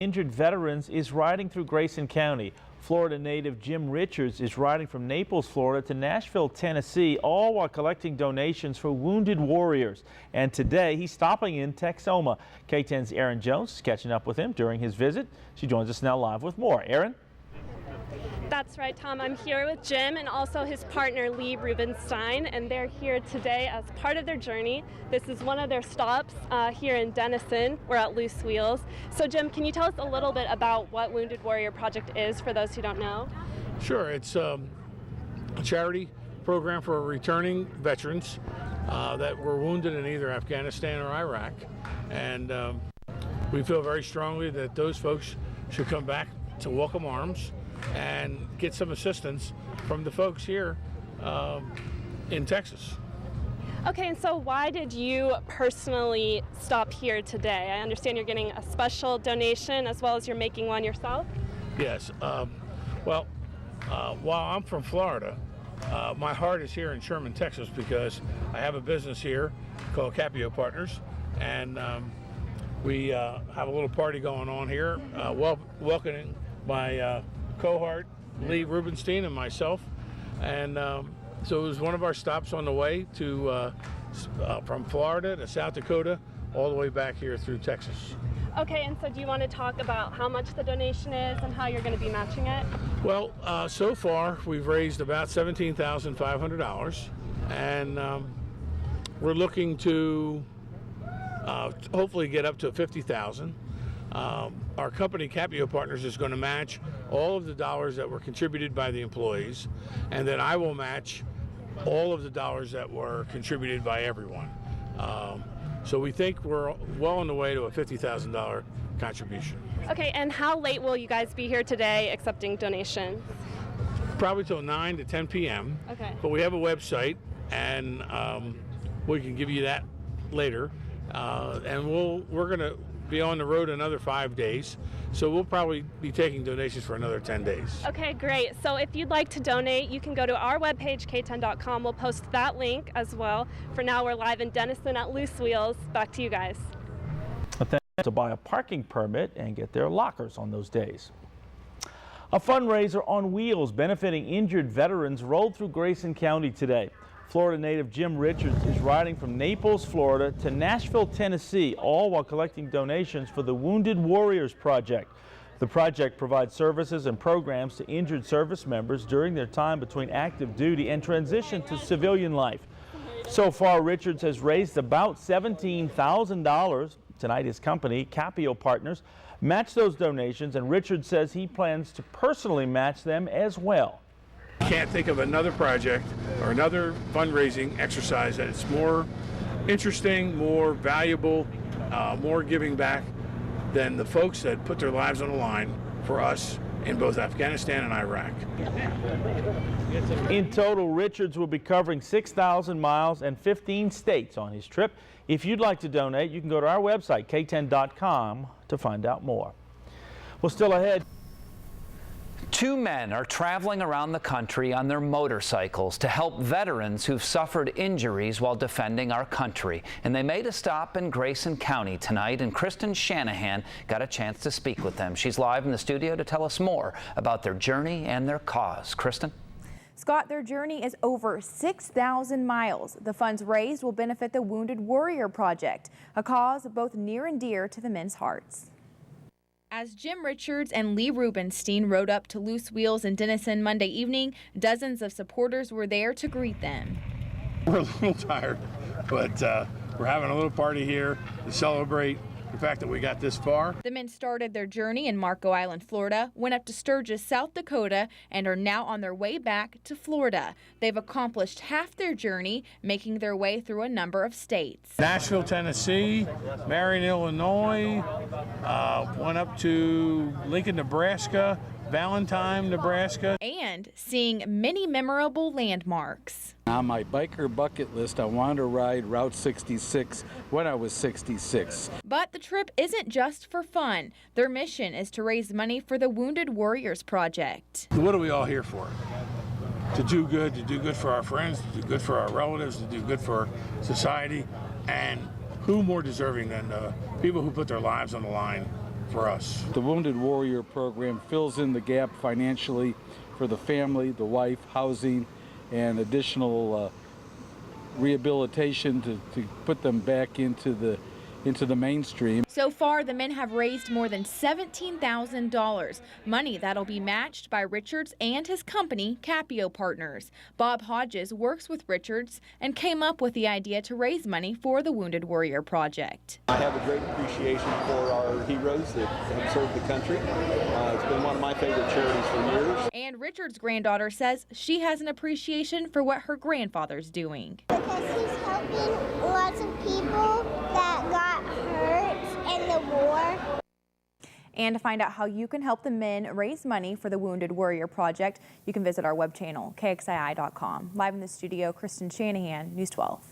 Injured veterans is riding through Grayson County. Florida native Jim Richards is riding from Naples, Florida to Nashville, Tennessee, all while collecting donations for wounded warriors. And today he's stopping in Texoma. K10's Erin Jones is catching up with him during his visit. She joins us now live with more. Erin? That's right, Tom. I'm here with Jim and also his partner Lee Rubenstein, and they're here today as part of their journey. This is one of their stops here in Denison. We're at Loose Wheels. So Jim, can you tell us a little bit about what Wounded Warrior Project is for those who don't know? Sure. It's a charity program for returning veterans that were wounded in either Afghanistan or Iraq. And we feel very strongly that those folks should come back to welcome arms and get some assistance from the folks here in Texas. Okay, and so why did you personally stop here today? I understand you're getting a special donation as well as you're making one yourself? Yes. Well, while I'm from Florida, my heart is here in Sherman, Texas, because I have a business here called Capio Partners, and we have a little party going on here, welcoming my cohort, Lee Rubenstein, and myself. And so it was one of our stops on the way to from Florida to South Dakota, all the way back here through Texas. Okay, and so do you want to talk about how much the donation is and how you're going to be matching it? Well, so far we've raised about $17,500, and we're looking to hopefully get up to $50,000. Our company, Capio Partners, is going to match all of the dollars that were contributed by the employees, and then I will match all of the dollars that were contributed by everyone. So we think we're well on the way to a $50,000 contribution. Okay, and how late will you guys be here today accepting donations? Probably till 9 to 10 p.m. Okay. But we have a website, and we can give you that later. And we're going to be on the road another 5 days, so we'll probably be taking donations for another 10 days. Okay, great. So if you'd like to donate, you can go to our webpage, k10.com. We'll post that link as well. For now, we're live in Denison at Loose Wheels. Back to you guys. To buy a parking permit and get their lockers on those days. A fundraiser on wheels benefiting injured veterans rolled through Grayson County today. Florida native Jim Richards is riding from Naples, Florida to Nashville, Tennessee, all while collecting donations for the Wounded Warriors Project. The project provides services and programs to injured service members during their time between active duty and transition to civilian life. So far, Richards has raised about $17,000. Tonight, his company, Capio Partners, matched those donations, and Richards says he plans to personally match them as well. Can't think of another project or another fundraising exercise that is more interesting, more valuable, more giving back than the folks that put their lives on the line for us in both Afghanistan and Iraq. In total, Richards will be covering 6,000 miles and 15 states on his trip. If you'd like to donate, you can go to our website, k10.com, to find out more. Well, still ahead. Two men are traveling around the country on their motorcycles to help veterans who've suffered injuries while defending our country. And they made a stop in Grayson County tonight, and Kristin Shanahan got a chance to speak with them. She's live in the studio to tell us more about their journey and their cause. Kristin? Scott, their journey is over 6,000 miles. The funds raised will benefit the Wounded Warrior Project, a cause both near and dear to the men's hearts. As Jim Richards and Lee Rubenstein rode up to Loose Wheels in Denison Monday evening, dozens of supporters were there to greet them. We're a little tired, but we're having a little party here to celebrate the fact that we got this far. The men started their journey in Marco Island, Florida, went up to Sturgis, South Dakota, and are now on their way back to Florida. They've accomplished half their journey, making their way through a number of states. Nashville, Tennessee, Marion, Illinois, went up to Lincoln, Nebraska, Valentine, Nebraska. And seeing many memorable landmarks. On my biker bucket list, I wanted to ride Route 66 when I was 66. But the trip isn't just for fun. Their mission is to raise money for the Wounded Warriors Project. What are we all here for? To do good for our friends, to do good for our relatives, to do good for society. And who more deserving than people who put their lives on the line for us. The Wounded Warrior program fills in the gap financially for the family, the wife, housing, and additional rehabilitation to put them back into the mainstream. So far, the men have raised more than $17,000, money that'll be matched by Richards and his company, Capio Partners. Bob Hodges works with Richards and came up with the idea to raise money for the Wounded Warrior Project. I have a great appreciation for our heroes that have served the country. It's been one of my favorite charities for years. And Richards' granddaughter says she has an appreciation for what her grandfather's doing. Because he's helping lots of people that got hurt in the war. And to find out how you can help the men raise money for the Wounded Warrior Project, you can visit our web channel, kxii.com. Live in the studio, Kristin Shanahan, News 12.